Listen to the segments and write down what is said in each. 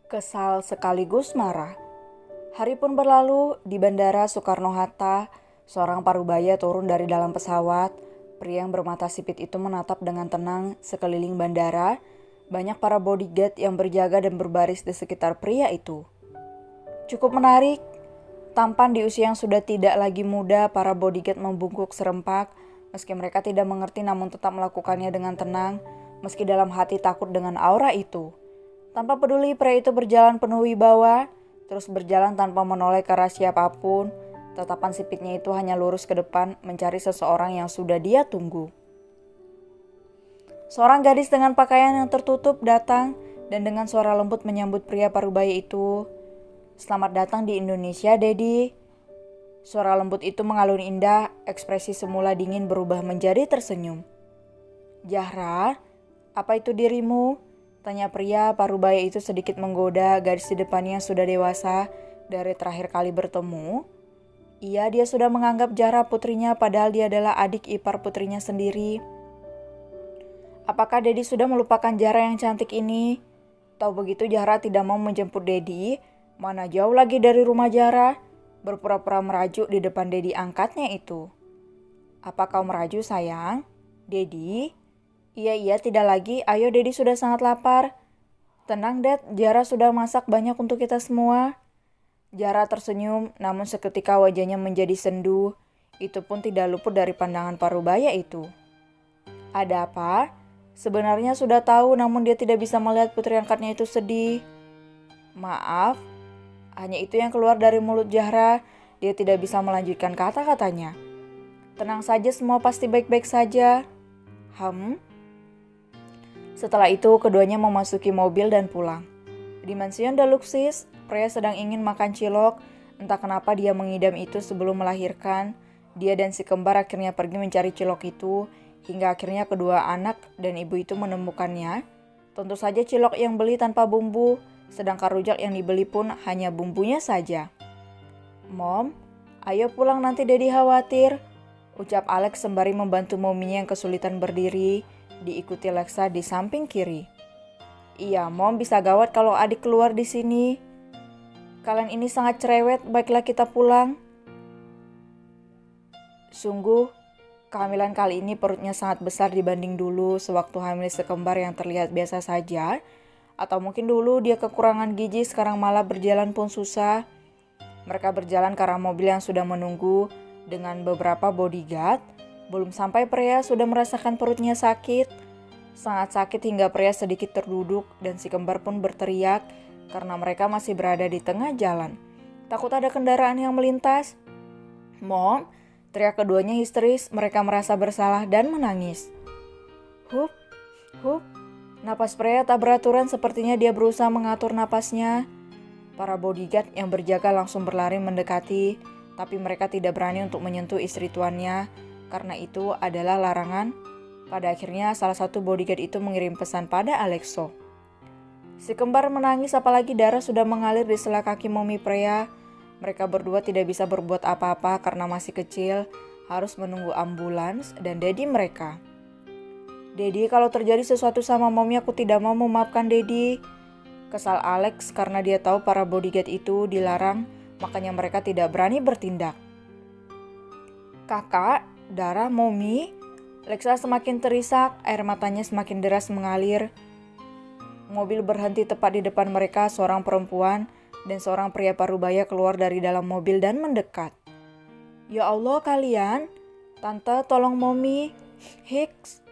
Kesal sekaligus marah. Hari pun berlalu, di Bandara Soekarno-Hatta, seorang parubaya turun dari dalam pesawat. Pria yang bermata sipit itu menatap dengan tenang sekeliling bandara. Banyak para bodyguard yang berjaga dan berbaris di sekitar pria itu. Cukup menarik, tampan di usia yang sudah tidak lagi muda, para bodyguard membungkuk serempak. Meski mereka tidak mengerti namun tetap melakukannya dengan tenang, meski dalam hati takut dengan aura itu. Tanpa peduli, pria itu berjalan penuh wibawa, terus berjalan tanpa menoleh ke arah siapapun. Tatapan sipitnya itu hanya lurus ke depan, mencari seseorang yang sudah dia tunggu. Seorang gadis dengan pakaian yang tertutup datang dan dengan suara lembut menyambut pria parubaya itu. "Selamat datang di Indonesia, Dedi." Suara lembut itu mengalun indah, ekspresi semula dingin berubah menjadi tersenyum. "Zahra, apa itu dirimu?" tanya pria parubaya itu sedikit menggoda. Gadis di depannya sudah dewasa dari terakhir kali bertemu. Iya, dia sudah menganggap Zahra putrinya padahal dia adalah adik ipar putrinya sendiri. "Apakah Dedi sudah melupakan Zahra yang cantik ini?" Tahu begitu Zahra tidak mau menjemput Dedi. Mana jauh lagi dari rumah Zahra. Berpura-pura merajuk di depan Dedi angkatnya itu. "Apa kau merajuk, sayang?" "Dedi?" Iya, tidak lagi. Ayo, Dedi sudah sangat lapar." "Tenang, Dad, Zahra sudah masak banyak untuk kita semua." Zahra tersenyum, namun seketika wajahnya menjadi sendu. Itu pun tidak luput dari pandangan parubaya itu. "Ada apa?" Sebenarnya sudah tahu, namun dia tidak bisa melihat putri angkatnya itu sedih. "Maaf," hanya itu yang keluar dari mulut Zahra. Dia tidak bisa melanjutkan kata-katanya. "Tenang saja, semua pasti baik-baik saja." Setelah itu, keduanya memasuki mobil dan pulang. Di mansion Deluxis, pria sedang ingin makan cilok. Entah kenapa dia mengidam itu sebelum melahirkan. Dia dan si kembar akhirnya pergi mencari cilok itu, hingga akhirnya kedua anak dan ibu itu menemukannya. Tentu saja cilok yang beli tanpa bumbu, sedangkan rujak yang dibeli pun hanya bumbunya saja. "Mom, ayo pulang nanti Dedi khawatir," ucap Alex sembari membantu mominya yang kesulitan berdiri. Diikuti Lexa di samping kiri. "Iya, Mom, bisa gawat kalau adik keluar di sini. Kalian ini sangat cerewet, baiklah kita pulang." Sungguh, kehamilan kali ini perutnya sangat besar dibanding dulu sewaktu hamil sekembar yang terlihat biasa saja. Atau mungkin dulu dia kekurangan gizi, sekarang malah berjalan pun susah. Mereka berjalan ke arah mobil yang sudah menunggu dengan beberapa bodyguard. Belum sampai pria sudah merasakan perutnya sakit. Sangat sakit hingga pria sedikit terduduk dan si kembar pun berteriak karena mereka masih berada di tengah jalan. Takut ada kendaraan yang melintas. "Mom," teriak keduanya histeris. Mereka merasa bersalah dan menangis. Hup, hup. Napas pria tak beraturan, sepertinya dia berusaha mengatur napasnya. Para bodyguard yang berjaga langsung berlari mendekati, tapi mereka tidak berani untuk menyentuh istri tuannya. Karena itu adalah larangan. Pada akhirnya salah satu bodyguard itu mengirim pesan pada Alexo. Si kembar menangis apalagi darah sudah mengalir di sela kaki momi pria. Mereka berdua tidak bisa berbuat apa-apa karena masih kecil, harus menunggu ambulans dan Dedi mereka. "Dedi, kalau terjadi sesuatu sama momi aku tidak mau memaafkan Dedi." Kesal Alex karena dia tahu para bodyguard itu dilarang, makanya mereka tidak berani bertindak. "Kakak, darah, momi." Lexa semakin terisak, air matanya semakin deras mengalir. Mobil berhenti tepat di depan mereka. Seorang perempuan dan seorang pria parubaya keluar dari dalam mobil dan mendekat. "Ya Allah kalian, Tante tolong momi." "Hicks."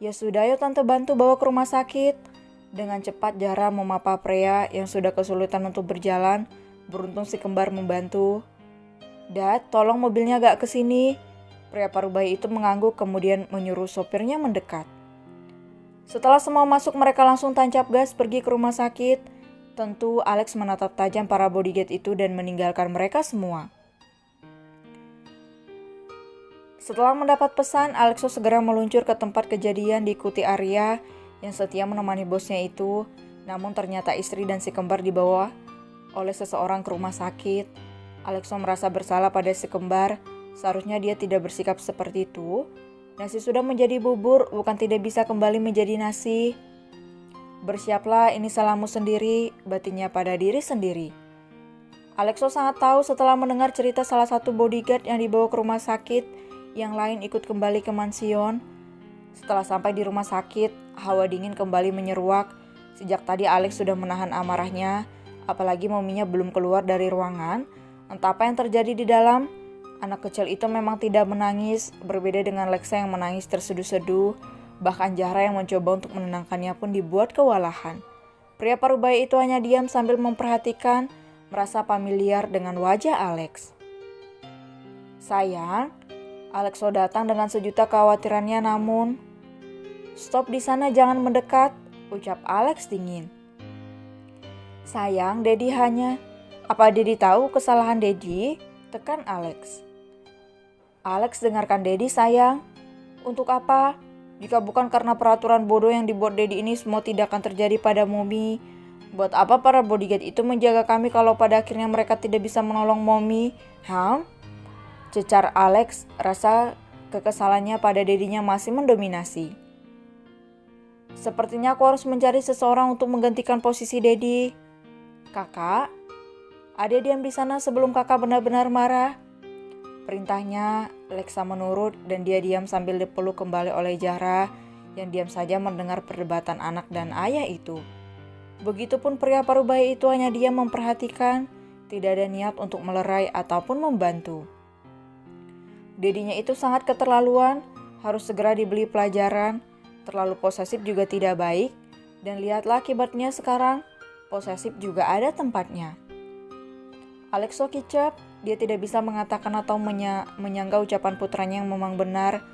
"Ya sudah, yuk Tante bantu bawa ke rumah sakit." Dengan cepat Zahra memapa pria yang sudah kesulitan untuk berjalan. Beruntung si kembar membantu. "Dad, tolong mobilnya agak ke sini." Pria parubaya itu mengangguk kemudian menyuruh sopirnya mendekat. Setelah semua masuk, mereka langsung tancap gas pergi ke rumah sakit. Tentu Alex menatap tajam para bodyguard itu dan meninggalkan mereka semua. Setelah mendapat pesan, Alexo segera meluncur ke tempat kejadian diikuti Arya yang setia menemani bosnya itu. Namun ternyata istri dan si kembar dibawa oleh seseorang ke rumah sakit. Alexo merasa bersalah pada si kembar. Seharusnya dia tidak bersikap seperti itu. Nasi sudah menjadi bubur, bukan tidak bisa kembali menjadi nasi. Bersiaplah, ini salahmu sendiri, batinnya pada diri sendiri. Alexo sangat tahu setelah mendengar cerita salah satu bodyguard yang dibawa ke rumah sakit, yang lain ikut kembali ke mansion. Setelah sampai di rumah sakit, hawa dingin kembali menyeruak. Sejak tadi Alex sudah menahan amarahnya, apalagi mominya belum keluar dari ruangan. Entah apa yang terjadi di dalam. Anak kecil itu memang tidak menangis, berbeda dengan Lexa yang menangis terseduh-seduh. Bahkan Zahra yang mencoba untuk menenangkannya pun dibuat kewalahan. Pria parubaya itu hanya diam sambil memperhatikan, merasa familiar dengan wajah Alex. Sayang, Alexo datang dengan sejuta kekhawatirannya, namun stop di sana, jangan mendekat, ucap Alex dingin. Sayang, Dedi hanya... Apa Dedi tahu kesalahan Dedi? Tekan Alex. Alex, dengarkan Dedi sayang. Untuk apa? Jika bukan karena peraturan bodoh yang dibuat Dedi ini, semua tidak akan terjadi pada Momi. Buat apa para bodyguard itu menjaga kami kalau pada akhirnya mereka tidak bisa menolong Momi? Cecar Alex, rasa kekesalannya pada Dedinya masih mendominasi. Sepertinya aku harus mencari seseorang untuk menggantikan posisi Dedi. Kakak, Ade diam di sana sebelum kakak benar-benar marah. Perintahnya, Lexa menurut dan dia diam sambil dipeluk kembali oleh Zahra yang diam saja mendengar perdebatan anak dan ayah itu. Begitupun pria parubaya itu hanya diam memperhatikan, tidak ada niat untuk melerai ataupun membantu. Dedinya itu sangat keterlaluan, harus segera dibeli pelajaran. Terlalu posesif juga tidak baik, dan lihatlah akibatnya sekarang, posesif juga ada tempatnya. Alexo kicap, dia tidak bisa mengatakan atau menyangga ucapan putranya yang memang benar.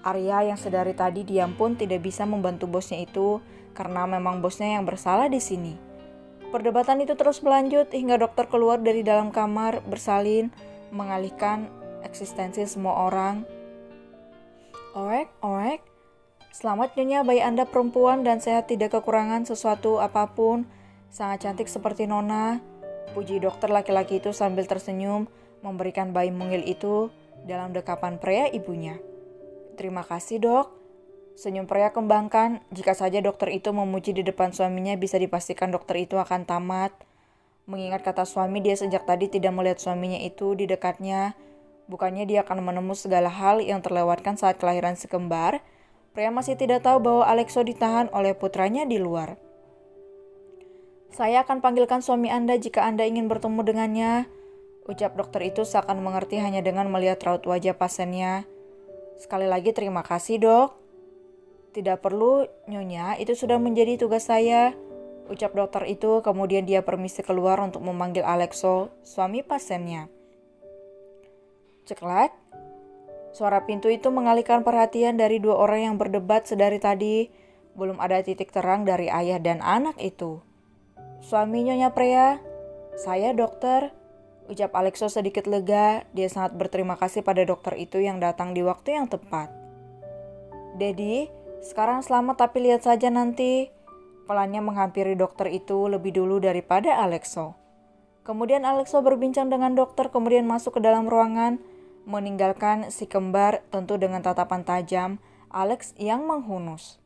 Arya yang sedari tadi diam pun tidak bisa membantu bosnya itu, karena memang bosnya yang bersalah di sini. Perdebatan itu terus berlanjut hingga dokter keluar dari dalam kamar bersalin, mengalihkan eksistensi semua orang. Orek, selamat Nyonya, bayi Anda perempuan dan sehat, tidak kekurangan sesuatu apapun. Sangat cantik seperti Nona, puji dokter laki-laki itu sambil tersenyum memberikan bayi mungil itu dalam dekapan pria ibunya. Terima kasih dok. Senyum pria kembangkan, jika saja dokter itu memuji di depan suaminya bisa dipastikan dokter itu akan tamat. Mengingat kata suami, dia sejak tadi tidak melihat suaminya itu di dekatnya. Bukannya dia akan menembus segala hal yang terlewatkan saat kelahiran si kembar. Pria masih tidak tahu bahwa Alexo ditahan oleh putranya di luar. Saya akan panggilkan suami Anda jika Anda ingin bertemu dengannya, ucap dokter itu seakan mengerti hanya dengan melihat raut wajah pasiennya. Sekali lagi terima kasih dok. Tidak perlu Nyonya, itu sudah menjadi tugas saya, ucap dokter itu. Kemudian dia permisi keluar untuk memanggil Alexo, suami pasiennya. Ceklek. Suara pintu itu mengalihkan perhatian dari dua orang yang berdebat sedari tadi. Belum ada titik terang dari ayah dan anak itu. Suami Nyonya Prea, saya dokter, ucap Alexo sedikit lega. Dia sangat berterima kasih pada dokter itu yang datang di waktu yang tepat. Dedi, sekarang selamat tapi lihat saja nanti. Pelannya menghampiri dokter itu lebih dulu daripada Alexo. Kemudian Alexo berbincang dengan dokter, kemudian masuk ke dalam ruangan, meninggalkan si kembar tentu dengan tatapan tajam Alex yang menghunus.